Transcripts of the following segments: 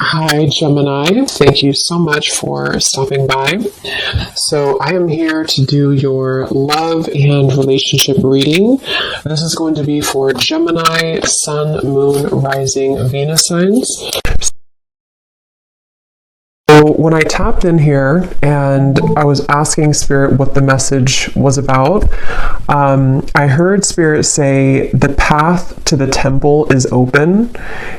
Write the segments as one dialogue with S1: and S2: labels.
S1: Hi, Gemini. Thank you so much for stopping by. So, I am here to do your love and relationship reading. This is going to be for Gemini, Sun, Moon, Rising, Venus signs. So when I tapped in here and I was asking Spirit what the message was about, I heard Spirit say the path to the temple is open,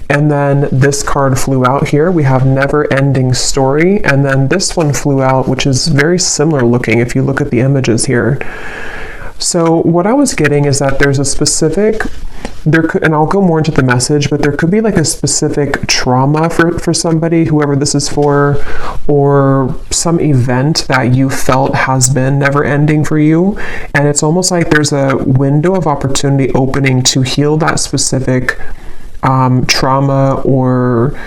S1: and then this card flew out here. We have never ending story, and then this one flew out, which is very similar looking if you look at the images here. So what I was getting is that there's a specific, and I'll go more into the message, but there could be like a specific trauma for somebody, whoever this is for, or some event that you felt has been never ending for you. And it's almost like there's a window of opportunity opening to heal that specific trauma or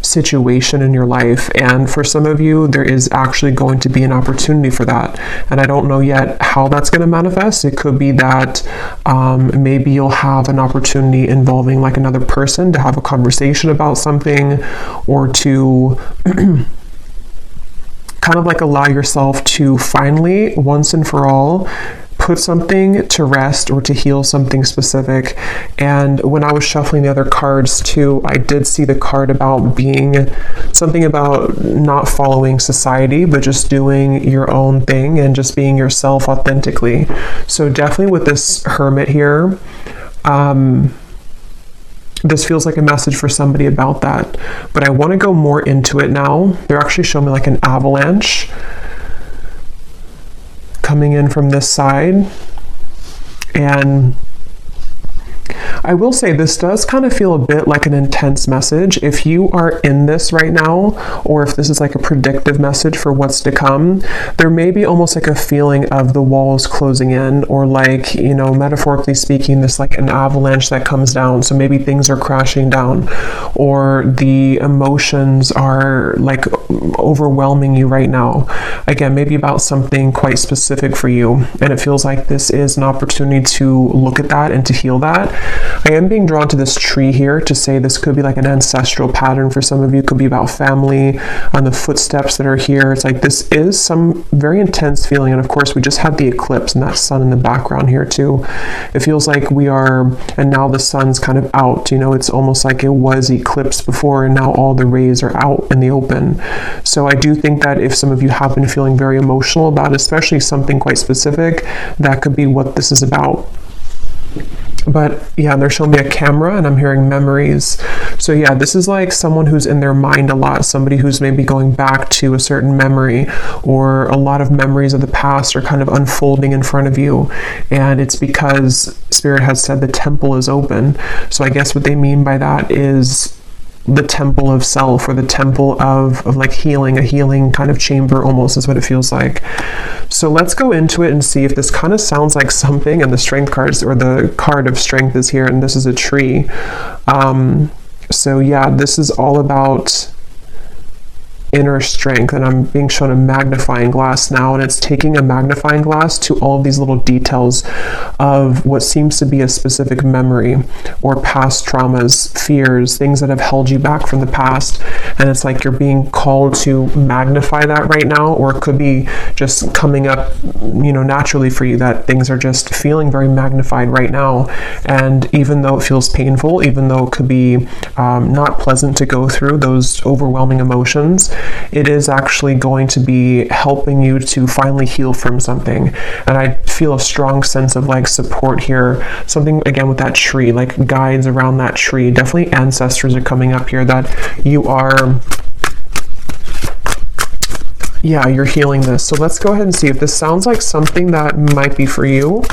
S1: situation in your life. And for some of you, there is actually going to be an opportunity for that. And I don't know yet how that's going to manifest. It could be that maybe you'll have an opportunity involving like another person to have a conversation about something, or to kind of like allow yourself to finally, once and for all, put something to rest or to heal something specific. And when I was shuffling the other cards too, I did see the card about being something about not following society, but just doing your own thing and just being yourself authentically. So definitely with this Hermit here, this feels like a message for somebody about that. But I want to go more into it now. They're actually showing me like an avalanche coming in from this side. And I will say this does kind of feel a bit like an intense message. If you are in this right now, or if this is like a predictive message for what's to come, there may be almost like a feeling of the walls closing in, or like, you know, metaphorically speaking, this like an avalanche that comes down. So maybe things are crashing down, or the emotions are like overwhelming you right now. Again, maybe about something quite specific for you. And it feels like this is an opportunity to look at that and to heal that. I am being drawn to this tree here to say this could be like an ancestral pattern for some of you. It could be about family, on the footsteps that are here. It's like this is some very intense feeling. And of course, we just had the eclipse and that sun in the background here too. It feels like we are, and now the sun's kind of out. You know, it's almost like it was eclipsed before, and now all the rays are out in the open. So I do think that if some of you have been feeling very emotional about especially something quite specific, that could be what this is about. But yeah, they're showing me a camera and I'm hearing memories. So yeah, this is like someone who's in their mind a lot, somebody who's maybe going back to a certain memory, or a lot of memories of the past are kind of unfolding in front of you. And it's because Spirit has said the temple is open. So I guess what they mean by that is the temple of self, or the temple of like healing, a healing kind of chamber almost is what it feels like. So let's go into it and see if this kind of sounds like something. And the strength cards, or the card of strength is here, and this is a tree. So yeah, this is all about inner strength, and I'm being shown a magnifying glass now, and it's taking a magnifying glass to all of these little details of what seems to be a specific memory, or past traumas, fears, things that have held you back from the past. And it's like you're being called to magnify that right now, or it could be just coming up, you know, naturally for you, that things are just feeling very magnified right now. And even though it feels painful, even though it could be not pleasant to go through those overwhelming emotions, it is actually going to be helping you to finally heal from something. And I feel a strong sense of like support here. Something again with that tree, like guides around that tree. Definitely ancestors are coming up here, that you are, yeah, you're healing this. So let's go ahead and see if this sounds like something that might be for you.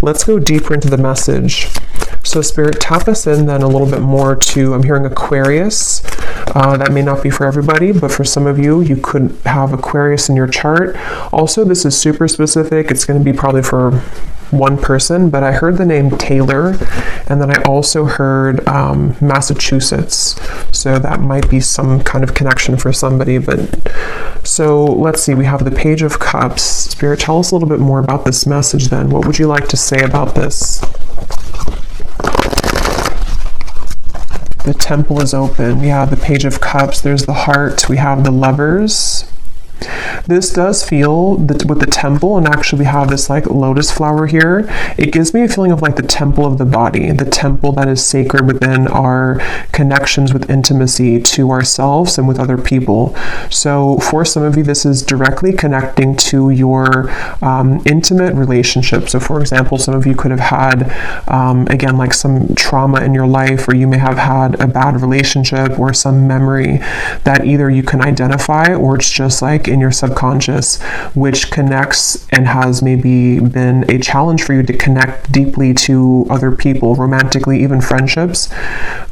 S1: Let's go deeper into the message. So Spirit, tap us in then a little bit more to, I'm hearing Aquarius. That may not be for everybody, but for some of you, you could have Aquarius in your chart. Also, this is super specific. It's going to be probably for one person, but I heard the name Taylor, and then I also heard Massachusetts. So that might be some kind of connection for somebody. But so let's see, we have the Page of Cups. Spirit, tell us a little bit more about this message then. What would you like to say about this? The Temple is open. Yeah, the Page of Cups. There's the Heart. We have the Lovers. This does feel with the Temple, and actually we have this like lotus flower here. It gives me a feeling of like the temple of the body, the temple that is sacred within our connections with intimacy to ourselves and with other people. So for some of you, this is directly connecting to your intimate relationship. So for example, some of you could have had, again, like some trauma in your life, or you may have had a bad relationship or some memory that either you can identify, or it's just like in your subconscious, which connects and has maybe been a challenge for you to connect deeply to other people, romantically, even friendships.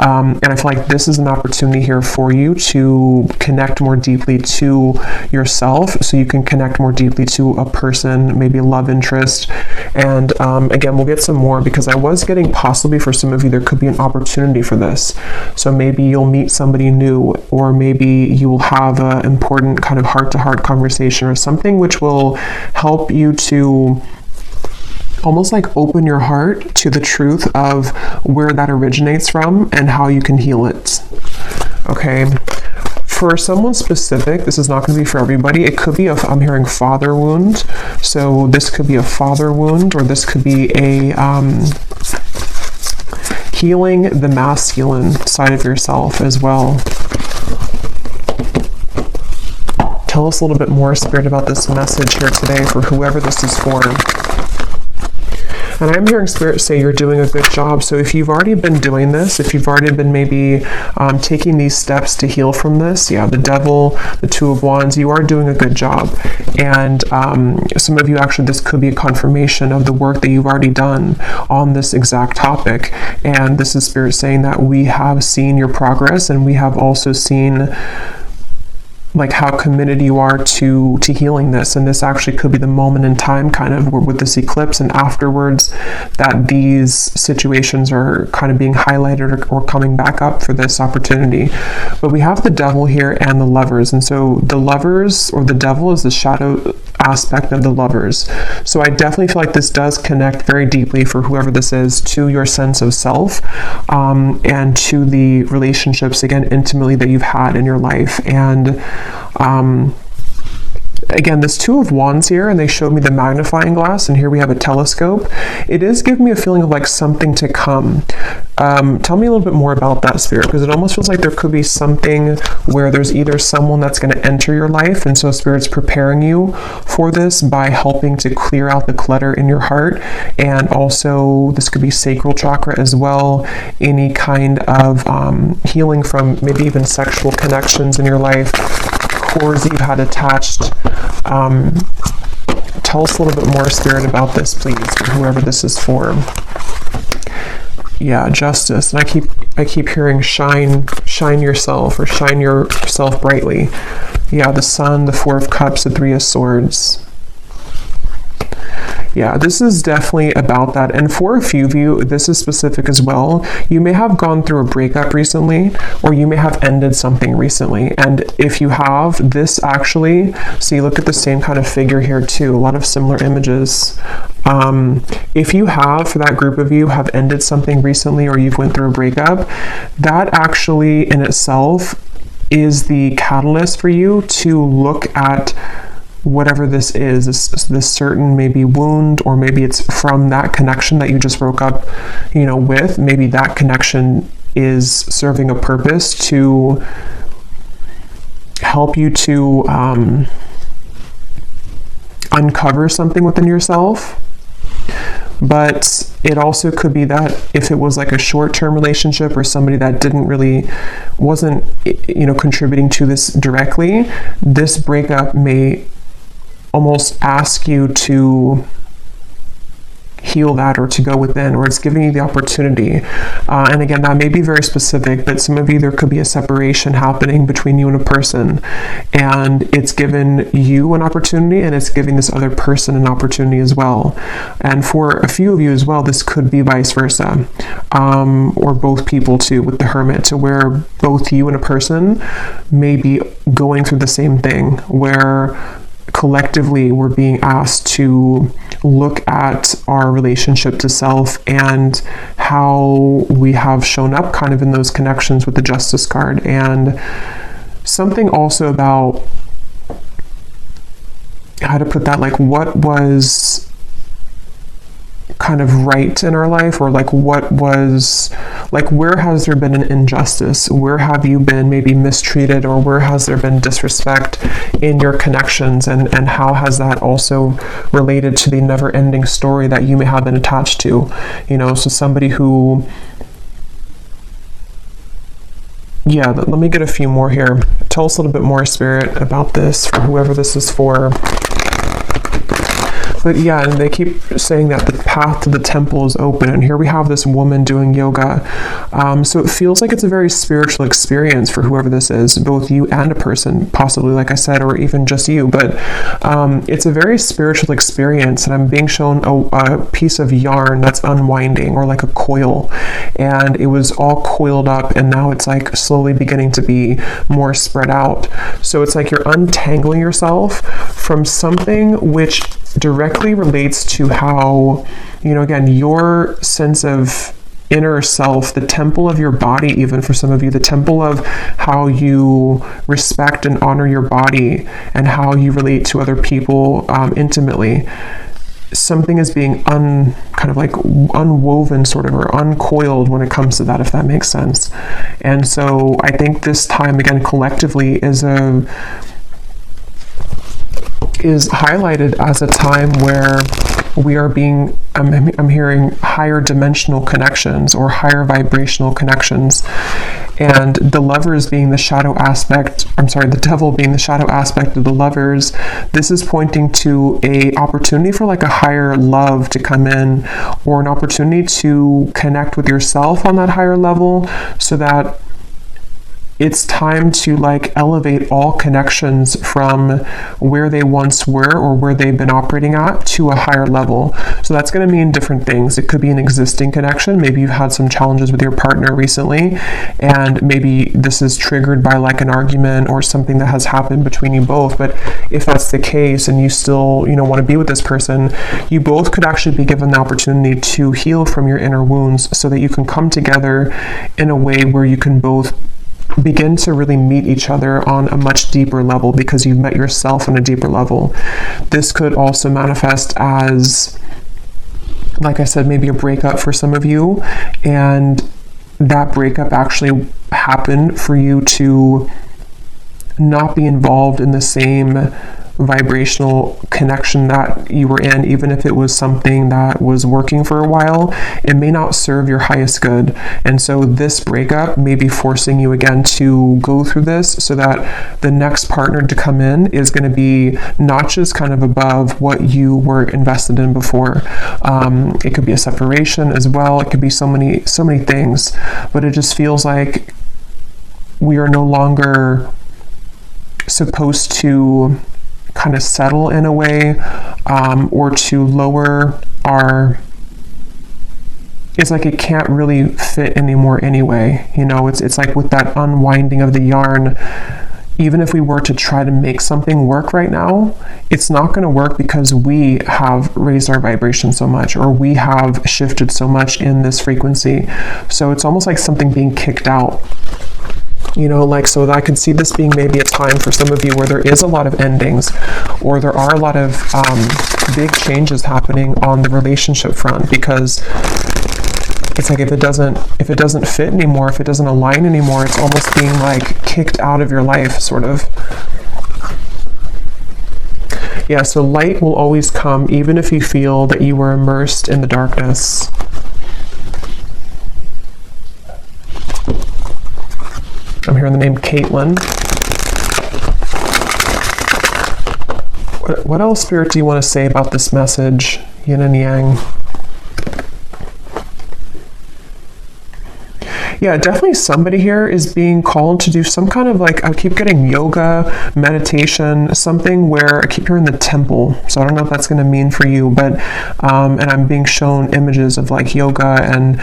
S1: And I feel like this is an opportunity here for you to connect more deeply to yourself, so you can connect more deeply to a person, maybe a love interest. And again, we'll get some more, because I was getting possibly for some of you, there could be an opportunity for this. So maybe you'll meet somebody new, or maybe you will have an important kind of heart-to-heart conversation or something, which will help you to almost like open your heart to the truth of where that originates from and how you can heal it. Okay. For someone specific, this is not going to be for everybody. It could be I'm hearing father wound. So this could be a father wound, or this could be a healing the masculine side of yourself as well. Tell us a little bit more, Spirit, about this message here today for whoever this is for. And I'm hearing Spirit say you're doing a good job. So if you've already been doing this, if you've already been maybe taking these steps to heal from this, yeah, the Devil, the Two of Wands, you are doing a good job. And some of you, actually, this could be a confirmation of the work that you've already done on this exact topic. And this is Spirit saying that we have seen your progress, and we have also seen like how committed you are to healing this. And this actually could be the moment in time, kind of with this eclipse and afterwards, that these situations are kind of being highlighted or coming back up for this opportunity. But we have the Devil here and the Lovers. And so the Lovers, or the Devil, is the shadow aspect of the Lovers. So I definitely feel like this does connect very deeply, for whoever this is, to your sense of self, and to the relationships, again, intimately, that you've had in your life. And again, this Two of Wands here, and they showed me the magnifying glass, and here we have a telescope. It is giving me a feeling of like something to come. Tell me a little bit more about that, Spirit, because it almost feels like there could be something where there's either someone that's going to enter your life, and so Spirit's preparing you for this by helping to clear out the clutter in your heart. And also, this could be sacral chakra as well, any kind of healing from maybe even sexual connections in your life, cords that you've had attached. Tell us a little bit more, Spirit, about this, please, for whoever this is for. Yeah, Justice. And I keep hearing shine yourself, or shine yourself brightly. Yeah, the Sun, the Four of Cups, the Three of Swords. Yeah, this is definitely about that. And for a few of you, this is specific as well. You may have gone through a breakup recently, or you may have ended something recently. And if you have, this actually, so you look at the same kind of figure here too, a lot of similar images. If you have, for that group of you, have ended something recently, or you've went through a breakup, that actually in itself is the catalyst for you to look at whatever this is, this certain maybe wound, or maybe it's from that connection that you just broke up, with. Maybe that connection is serving a purpose to help you to uncover something within yourself. But it also could be that if it was like a short-term relationship, or somebody that wasn't contributing to this directly, this breakup may almost ask you to heal that, or to go within, or it's giving you the opportunity. And again, that may be very specific, but some of you, there could be a separation happening between you and a person, and it's given you an opportunity, and it's giving this other person an opportunity as well. And for a few of you as well, this could be vice versa, or both people too, with the Hermit, to where both you and a person may be going through the same thing, where collectively we're being asked to look at our relationship to self and how we have shown up kind of in those connections with the Justice card. And something also about how to put that, like what was kind of right in our life, or like what was, like where has there been an injustice, where have you been maybe mistreated, or where has there been disrespect in your connections, and how has that also related to the never-ending story that you may have been attached to, you know. So somebody who, yeah, let me get a few more here. Tell us a little bit more, Spirit, about this for whoever this is for. But yeah, and they keep saying that the path to the temple is open, and here we have this woman doing yoga. So it feels like it's a very spiritual experience for whoever this is, both you and a person, possibly, like I said, or even just you. But it's a very spiritual experience, and I'm being shown a piece of yarn that's unwinding, or like a coil, and it was all coiled up, and now it's like slowly beginning to be more spread out. So it's like you're untangling yourself from something which directly relates to how, you know, again, your sense of inner self, the temple of your body, even for some of you, the temple of how you respect and honor your body and how you relate to other people intimately. Something is being kind of like unwoven sort of, or uncoiled when it comes to that, if that makes sense. And so I think this time, again, collectively is highlighted as a time where we are being, I'm hearing higher dimensional connections or higher vibrational connections. And the lovers being the shadow aspect, the devil being the shadow aspect of the lovers, this is pointing to a opportunity for like a higher love to come in, or an opportunity to connect with yourself on that higher level, so that it's time to like elevate all connections from where they once were, or where they've been operating at, to a higher level. So that's going to mean different things. It could be an existing connection. Maybe you've had some challenges with your partner recently, and maybe this is triggered by like an argument or something that has happened between you both. But if that's the case, and you still, you know, want to be with this person, you both could actually be given the opportunity to heal from your inner wounds, so that you can come together in a way where you can both begin to really meet each other on a much deeper level, because you've met yourself on a deeper level. This could also manifest as, like I said, maybe a breakup for some of you, and that breakup actually happened for you to not be involved in the same vibrational connection that you were in. Even if it was something that was working for a while, it may not serve your highest good. And so this breakup may be forcing you again to go through this, so that the next partner to come in is going to be not just kind of above what you were invested in before. It could be a separation as well. It could be so many things, but it just feels like we are no longer supposed to kind of settle in a way, or to lower our, it's like it can't really fit anymore anyway. You know, it's like with that unwinding of the yarn, even if we were to try to make something work right now, it's not going to work, because we have raised our vibration so much, or we have shifted so much in this frequency. So it's almost like something being kicked out. You know, like, so I could see this being maybe a time for some of you where there is a lot of endings, or there are a lot of big changes happening on the relationship front, because it's like if it doesn't fit anymore, if it doesn't align anymore, it's almost being like kicked out of your life, sort of. Yeah, so light will always come, even if you feel that you were immersed in the darkness. I'm hearing the name Caitlin. What else, Spirit, do you want to say about this message, yin and yang? Yeah, definitely somebody here is being called to do some kind of like, I keep getting yoga, meditation, something where I keep hearing the temple. So I don't know if that's going to mean for you, but, and I'm being shown images of like yoga and,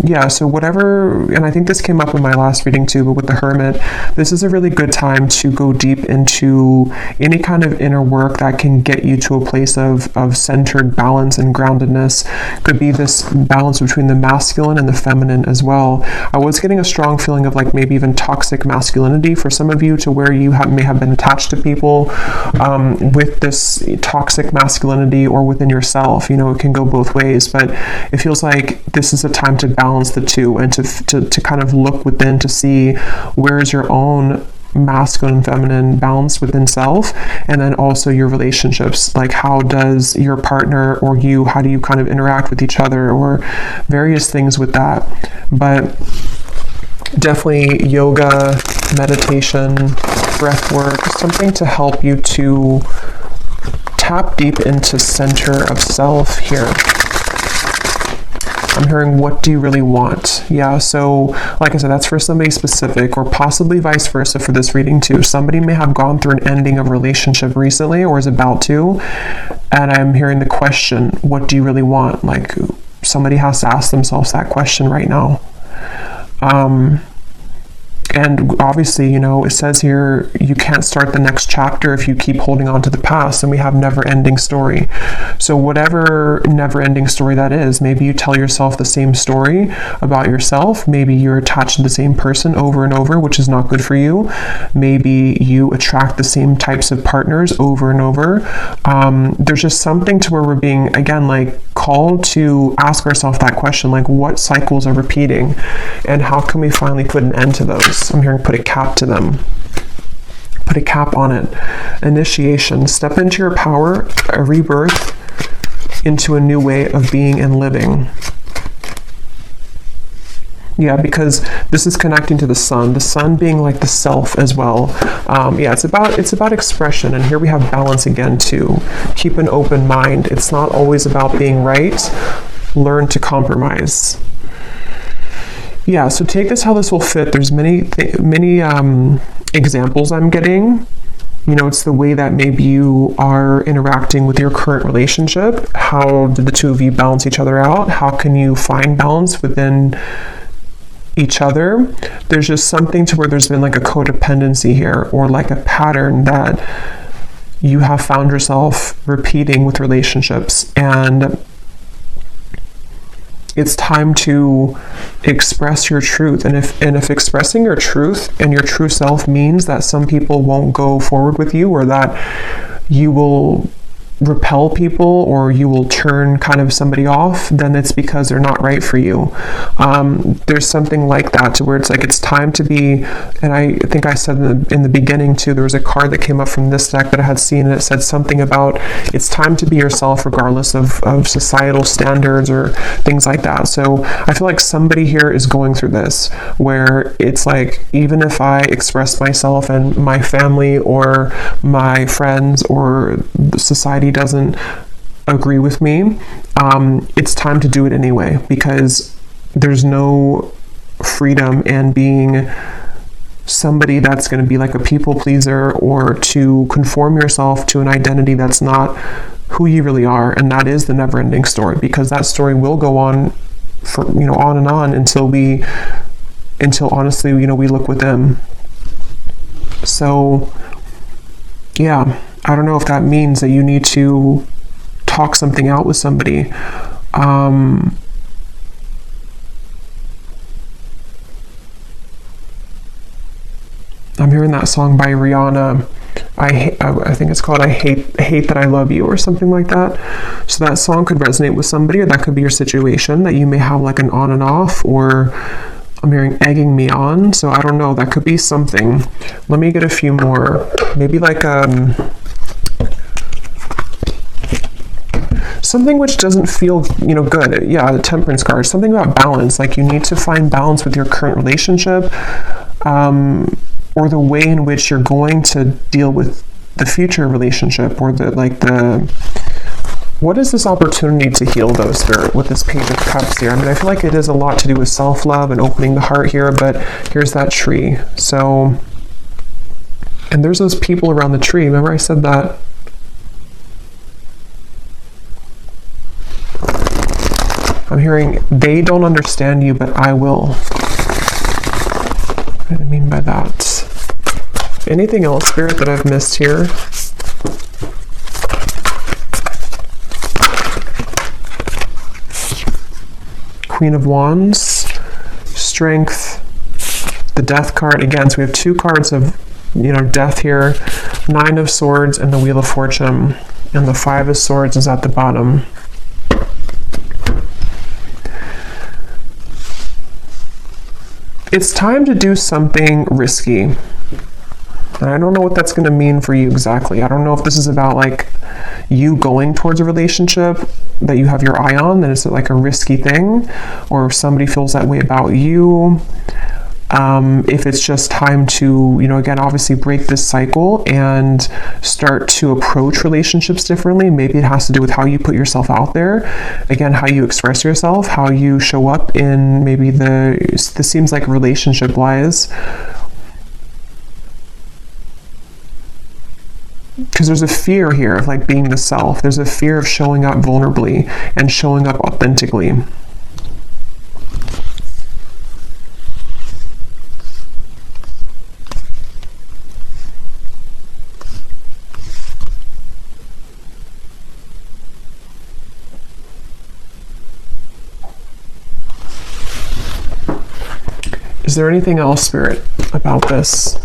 S1: yeah, so whatever, and I think this came up in my last reading too, but with the Hermit, this is a really good time to go deep into any kind of inner work that can get you to a place of centered balance and groundedness. Could be this balance between the masculine and the feminine as well. I was getting a strong feeling of like maybe even toxic masculinity for some of you, to where you may have been attached to people with this toxic masculinity, or within yourself. You know, it can go both ways, but it feels like this is a time to balance the two, and to kind of look within to see where is your own masculine and feminine balance within self, and then also your relationships, like how does your partner or you, how do you kind of interact with each other, or various things with that. But definitely yoga, meditation, breath work, something to help you to tap deep into center of self here. I'm hearing, what do you really want? Yeah, so like I said, that's for somebody specific, or possibly vice versa for this reading too. Somebody may have gone through an ending of relationship recently, or is about to, and I'm hearing the question, what do you really want? Like, somebody has to ask themselves that question right now. And obviously, you know, it says here, you can't start the next chapter if you keep holding on to the past, and we have never-ending story. So whatever never-ending story that is, maybe you tell yourself the same story about yourself. Maybe you're attached to the same person over and over, which is not good for you. Maybe you attract the same types of partners over and over. There's just something to where we're being, again, like called to ask ourselves that question, like what cycles are repeating, and how can we finally put an end to those? I'm hearing put a cap to them. Put a cap on it. Initiation. Step into your power, a rebirth into a new way of being and living. Yeah, because this is connecting to the sun being like the self as well. Yeah, it's about expression, and here we have balance again too. Keep an open mind. It's not always about being right. Learn to compromise. Yeah, so take this how this will fit. There's many examples I'm getting. You know, it's the way that maybe you are interacting with your current relationship. How did the two of you balance each other out? How can you find balance within each other? There's just something to where there's been like a codependency here, or like a pattern that you have found yourself repeating with relationships, and it's time to express your truth. And if expressing your truth and your true self means that some people won't go forward with you, or that you will repel people, or you will turn kind of somebody off, then it's because they're not right for you. There's something like that, to where it's like it's time to be, and I think I said in the beginning too, there was a card that came up from this deck that I had seen, and it said something about it's time to be yourself regardless of societal standards or things like that. So I feel like somebody here is going through this, where it's like, even if I express myself and my family or my friends or society doesn't agree with me, it's time to do it anyway, because there's no freedom in being somebody that's going to be like a people pleaser, or to conform yourself to an identity that's not who you really are. And that is the never-ending story, because that story will go on for, you know, on and on until honestly, you know, we look within. So yeah, I don't know if that means that you need to talk something out with somebody. I'm hearing that song by Rihanna. I think it's called I Hate That I Love You, or something like that. So that song could resonate with somebody, or that could be your situation, that you may have like an on and off, or I'm hearing egging me on. So I don't know, that could be something. Let me get a few more. Maybe like something which doesn't feel, you know, good. Yeah, the Temperance card. Something about balance. Like you need to find balance with your current relationship, or the way in which you're going to deal with the future relationship, or What is this opportunity to heal though, Spirit, with this Page of Cups here? I mean, I feel like it is a lot to do with self-love and opening the heart here, but here's that tree. So, and there's those people around the tree. Remember I said that? I'm hearing, they don't understand you, but I will. What do I mean by that? Anything else, Spirit, that I've missed here? Queen of Wands, Strength, the Death card. Again, so we have 2 cards of, death here. 9 of Swords and the Wheel of Fortune. And the 5 of Swords is at the bottom. It's time to do something risky. And I don't know what that's going to mean for you exactly. I don't know if this is about like you going towards a relationship that you have your eye on, that it's like a risky thing, or if somebody feels that way about you. If it's just time to, again, obviously break this cycle and start to approach relationships differently. Maybe it has to do with how you put yourself out there. Again, how you express yourself, how you show up in maybe this seems like relationship-wise. Because there's a fear here of like being the self. There's a fear of showing up vulnerably and showing up authentically. Is there anything else, Spirit, about this?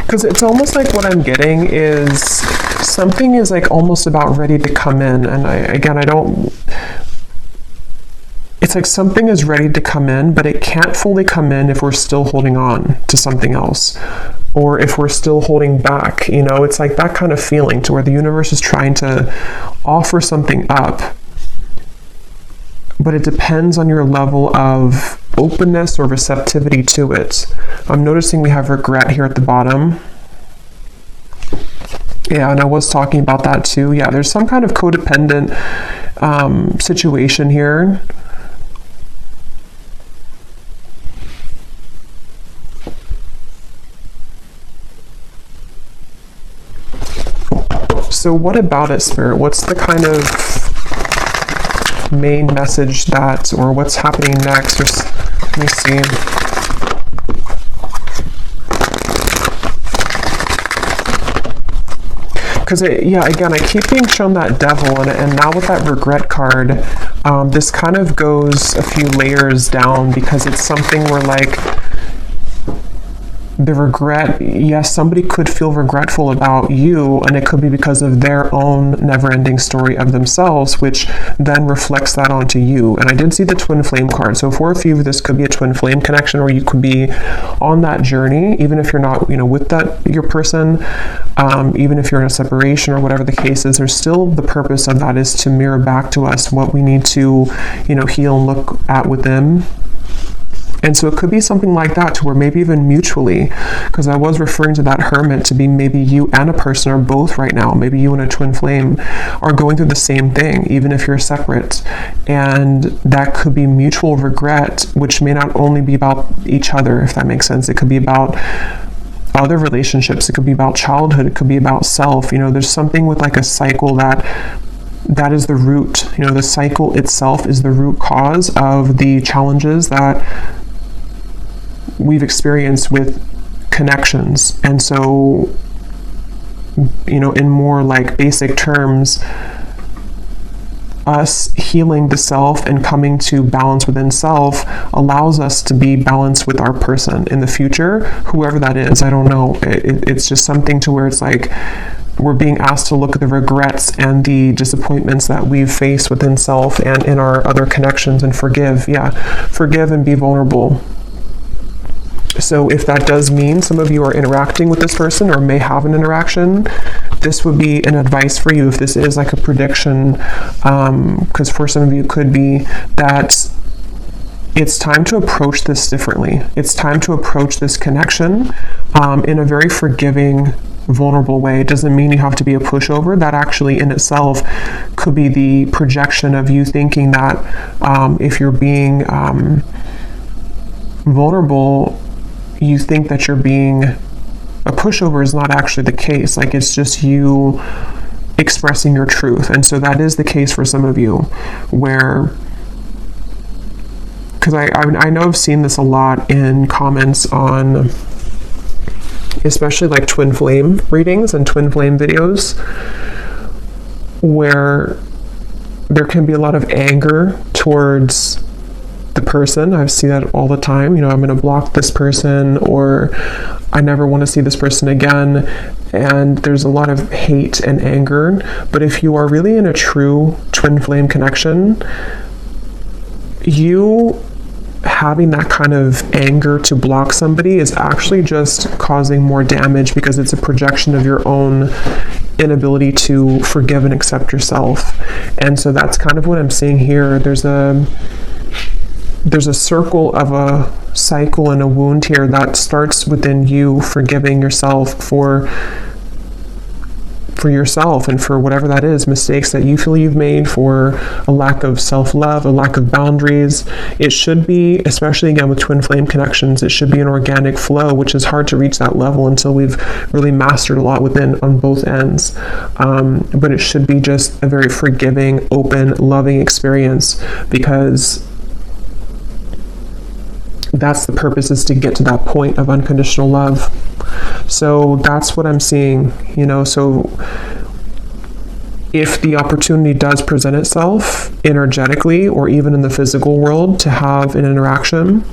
S1: Because it's almost like what I'm getting is something is like almost about ready to come in. And it's like something is ready to come in, but it can't fully come in if we're still holding on to something else. Or if we're still holding back, it's like that kind of feeling to where the universe is trying to offer something up. But it depends on your level of openness or receptivity to it. I'm noticing we have regret here at the bottom. Yeah, and I was talking about that too. Yeah, there's some kind of codependent situation here. So what about it, Spirit? What's the kind of main message that, or what's happening next? Let me see. Because again, I keep being shown that Devil, and now with that regret card, this kind of goes a few layers down, because it's something where like the regret, yes, somebody could feel regretful about you, and it could be because of their own never-ending story of themselves, which then reflects that onto you. And I did see the twin flame card. So for a few, this could be a twin flame connection, or you could be on that journey, even if you're not, with your person, even if you're in a separation or whatever the case is. There's still the purpose of that is to mirror back to us what we need to, heal and look at within. And so it could be something like that, to where maybe even mutually, because I was referring to that Hermit to be maybe you and a person are both right now. Maybe you and a twin flame are going through the same thing, even if you're separate. And that could be mutual regret, which may not only be about each other, if that makes sense. It could be about other relationships. It could be about childhood. It could be about self. There's something with like a cycle that is the root. The cycle itself is the root cause of the challenges that we've experienced with connections. And so, in more like basic terms, us healing the self and coming to balance within self allows us to be balanced with our person in the future, whoever that is. I don't know. It's just something to where it's like we're being asked to look at the regrets and the disappointments that we've faced within self and in our other connections, and forgive. Yeah, forgive and be vulnerable. So if that does mean some of you are interacting with this person or may have an interaction, this would be an advice for you if this is like a prediction, because for some of you it could be that it's time to approach this differently. It's time to approach this connection in a very forgiving, vulnerable way. It doesn't mean you have to be a pushover. That actually in itself could be the projection of you thinking that if you're being vulnerable, you think that you're being a pushover. Is not actually the case. Like, it's just you expressing your truth. And so that is the case for some of you, where, because I know I've seen this a lot in comments on especially like twin flame readings and twin flame videos, where there can be a lot of anger towards the person. I see that all the time. You know, I'm going to block this person, or I never want to see this person again. And there's a lot of hate and anger. But if you are really in a true twin flame connection, you having that kind of anger to block somebody is actually just causing more damage, because it's a projection of your own inability to forgive and accept yourself. And so that's kind of what I'm seeing here. There's a circle of a cycle and a wound here that starts within you forgiving yourself for yourself and for whatever that is, mistakes that you feel you've made, for a lack of self-love, a lack of boundaries. It should be, especially again with twin flame connections, it should be an organic flow, which is hard to reach that level until we've really mastered a lot within on both ends. But it should be just a very forgiving, open, loving experience, because that's the purpose, is to get to that point of unconditional love. So that's what I'm seeing, you know. So if the opportunity does present itself energetically or even in the physical world to have an interaction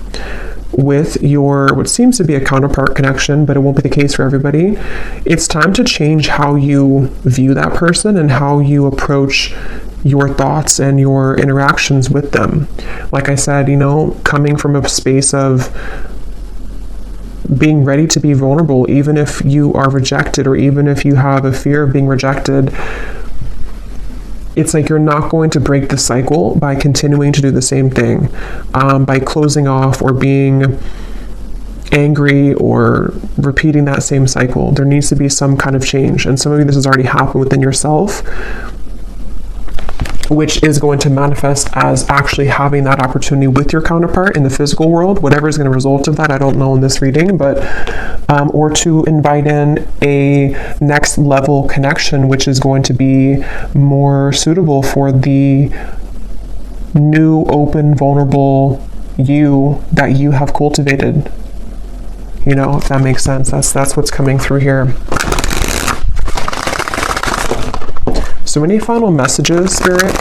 S1: with your, what seems to be a counterpart connection, but it won't be the case for everybody, it's time to change how you view that person and how you approach your thoughts and your interactions with them. Like I said, you know, coming from a space of being ready to be vulnerable, even if you are rejected, or even if you have a fear of being rejected. It's like you're not going to break the cycle by continuing to do the same thing, by closing off or being angry or repeating that same cycle. There needs to be some kind of change. And some of you, this has already happened within yourself, which is going to manifest as actually having that opportunity with your counterpart in the physical world. Whatever is going to result of that, I don't know in this reading, but or to invite in a next level connection, which is going to be more suitable for the new, open, vulnerable you that you have cultivated. You know, if that makes sense. That's what's coming through here. So any final messages, Spirit?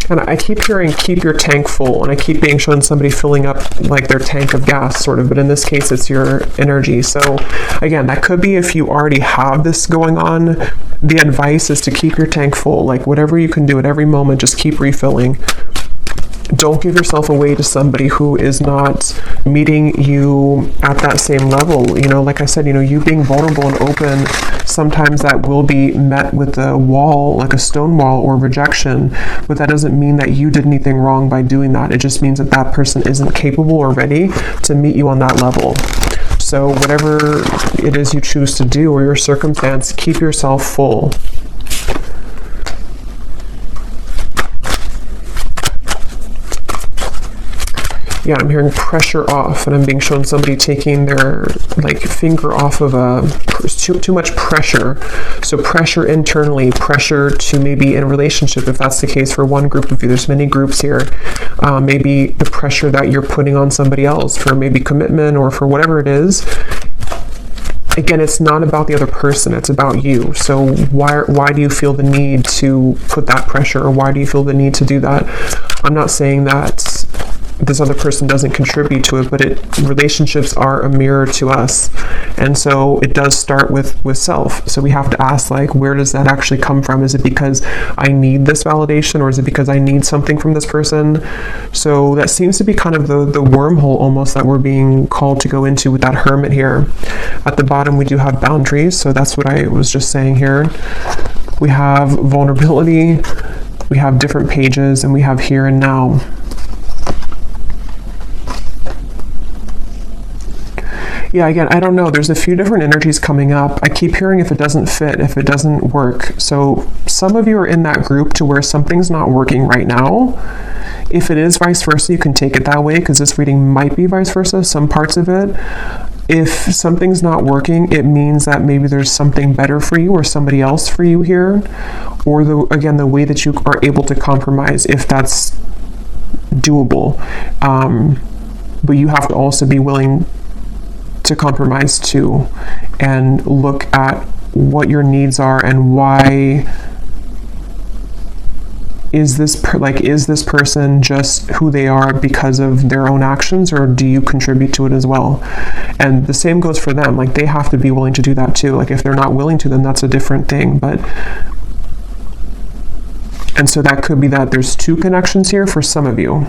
S1: And I keep hearing, keep your tank full, and I keep being shown somebody filling up like their tank of gas, sort of, but in this case, it's your energy. So again, that could be if you already have this going on. The advice is to keep your tank full, like whatever you can do at every moment, just keep refilling. Don't give yourself away to somebody who is not meeting you at that same level. You know, like I said, you know, you being vulnerable and open, sometimes that will be met with a wall, like a stone wall or rejection, but that doesn't mean that you did anything wrong by doing that. It just means that that person isn't capable or ready to meet you on that level. So whatever it is you choose to do, or your circumstance, keep yourself full. Yeah, I'm hearing pressure off, and I'm being shown somebody taking their like finger off of too much pressure. So pressure internally, pressure to maybe in a relationship, if that's the case for one group of you. There's many groups here. Maybe the pressure that you're putting on somebody else for maybe commitment or for whatever it is. Again, it's not about the other person, it's about you. So why do you feel the need to put that pressure, or why do you feel the need to do that? I'm not saying that this other person doesn't contribute to it, but relationships are a mirror to us. And so it does start with self. So we have to ask, like, where does that actually come from? Is it because I need this validation, or is it because I need something from this person? So that seems to be kind of the wormhole almost that we're being called to go into with that hermit here. At the bottom, we do have boundaries. So that's what I was just saying here. we have vulnerability, we have different pages, and we have here and now. Yeah, again, I don't know. There's a few different energies coming up. I keep hearing if it doesn't fit, if it doesn't work. So some of you are in that group to where something's not working right now. If it is vice versa, you can take it that way, because this reading might be vice versa, some parts of it. If something's not working, it means that maybe there's something better for you or somebody else for you here. Or the way that you are able to compromise, if that's doable. But you have to also be willing to compromise too, and look at what your needs are and why is this person just who they are because of their own actions, or do you contribute to it as well? And the same goes for them. Like, they have to be willing to do that too. Like, if they're not willing to, then that's a different thing. And so that could be that there's two connections here for some of you.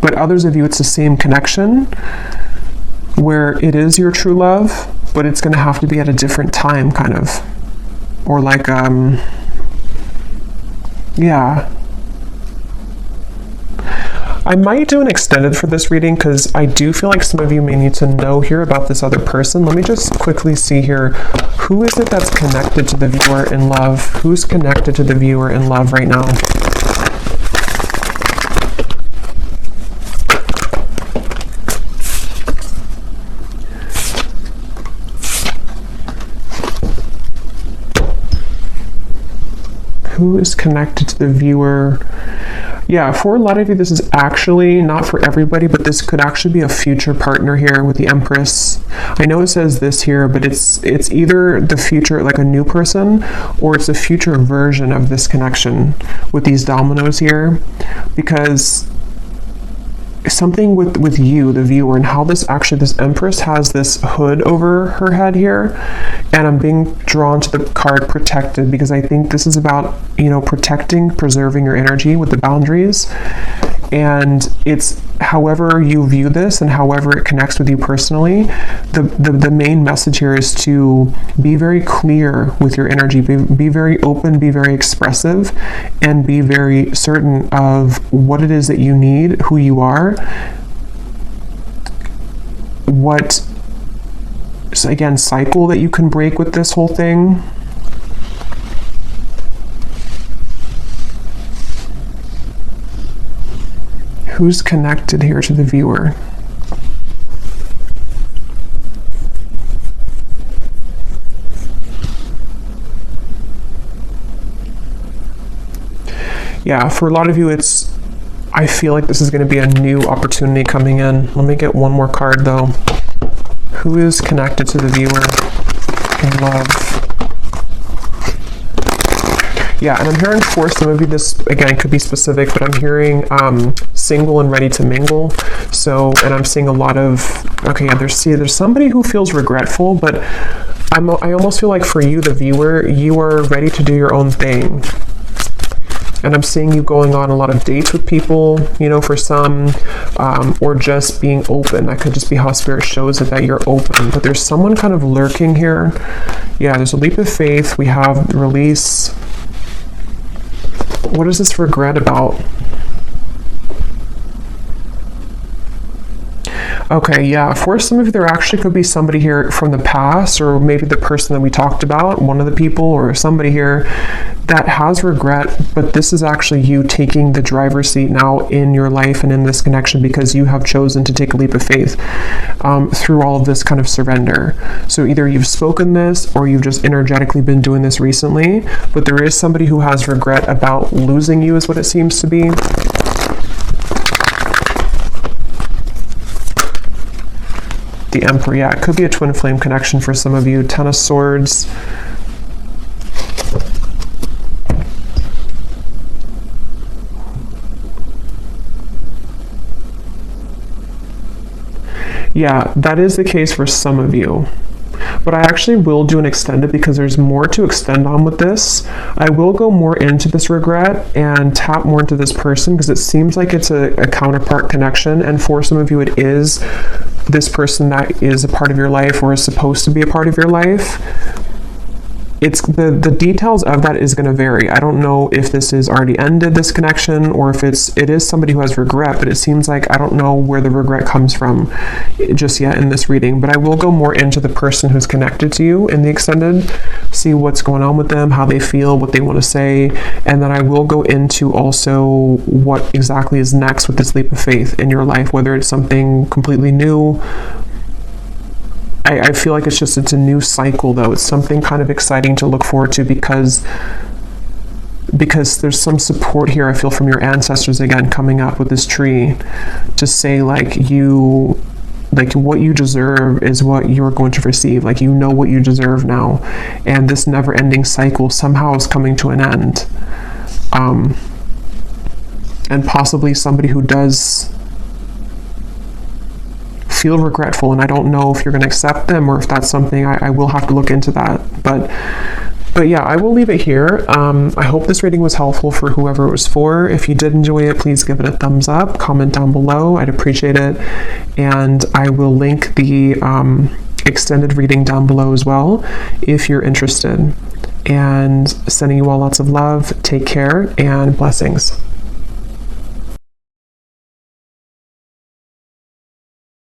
S1: But others of you, it's the same connection where it is your true love, but it's going to have to be at a different time, kind of. Or like, yeah. I might do an extended for this reading, because I do feel like some of you may need to know here about this other person. Let me just quickly see here. Who is it that's connected to the viewer in love? Who's connected to the viewer in love right now? Who is connected to the viewer? Yeah, for a lot of you, this is actually not for everybody, but this could actually be a future partner here with the Empress. I know it says this here, but it's either the future, like a new person, or it's a future version of this connection with these dominoes here, because something with you, the viewer, and how this Empress has this hood over her head here, and I'm being drawn to the card protected, because I think this is about, protecting, preserving your energy with the boundaries. And it's however you view this and however it connects with you personally, the main message here is to be very clear with your energy, be very open, be very expressive, and be very certain of what it is that you need, who you are, what, again, cycle that you can break with this whole thing. Who's connected here to the viewer? Yeah, for a lot of you, I feel like this is going to be a new opportunity coming in. Let me get one more card though. Who is connected to the viewer in love? Yeah, and I'm hearing for some of you, this, again, could be specific, but I'm hearing single and ready to mingle. So, and I'm seeing a lot of, okay, yeah, there's somebody who feels regretful, but I almost feel like for you, the viewer, you are ready to do your own thing. And I'm seeing you going on a lot of dates with people, for some, or just being open. That could just be how Spirit shows it, that you're open. But there's someone kind of lurking here. Yeah, there's a leap of faith. We have release. What is this regret about? Okay, yeah, for some of you, there actually could be somebody here from the past, or maybe the person that we talked about, one of the people, or somebody here that has regret, but this is actually you taking the driver's seat now in your life and in this connection, because you have chosen to take a leap of faith through all of this kind of surrender. So either you've spoken this, or you've just energetically been doing this recently, but there is somebody who has regret about losing you, is what it seems to be. The Emperor, yeah, it could be a twin flame connection for some of you. Ten of Swords. Yeah, that is the case for some of you. But I actually will do an extended, because there's more to extend on with this. I will go more into this regret and tap more into this person, because it seems like it's a counterpart connection, and for some of you it is this person that is a part of your life or is supposed to be a part of your life, it's the details of that is going to vary. I don't know if this is already ended, this connection, or if it is somebody who has regret, but it seems like I don't know where the regret comes from just yet in this reading. But I will go more into the person who's connected to you in the extended, see what's going on with them, how they feel, what they want to say, and then I will go into also what exactly is next with this leap of faith in your life, whether it's something completely new. I feel like it's a new cycle, though. It's something kind of exciting to look forward to because there's some support here, I feel, from your ancestors again coming up with this tree to say like what you deserve is what you're going to receive. Like, you know what you deserve now, and this never-ending cycle somehow is coming to an end. And possibly somebody who does feel regretful, and I don't know if you're going to accept them or if that's something I will have to look into that. But yeah, I will leave it here. I hope this reading was helpful for whoever it was for. If you did enjoy it, please give it a thumbs up, comment down below. I'd appreciate it. And I will link the extended reading down below as well if you're interested. And sending you all lots of love. Take care and blessings.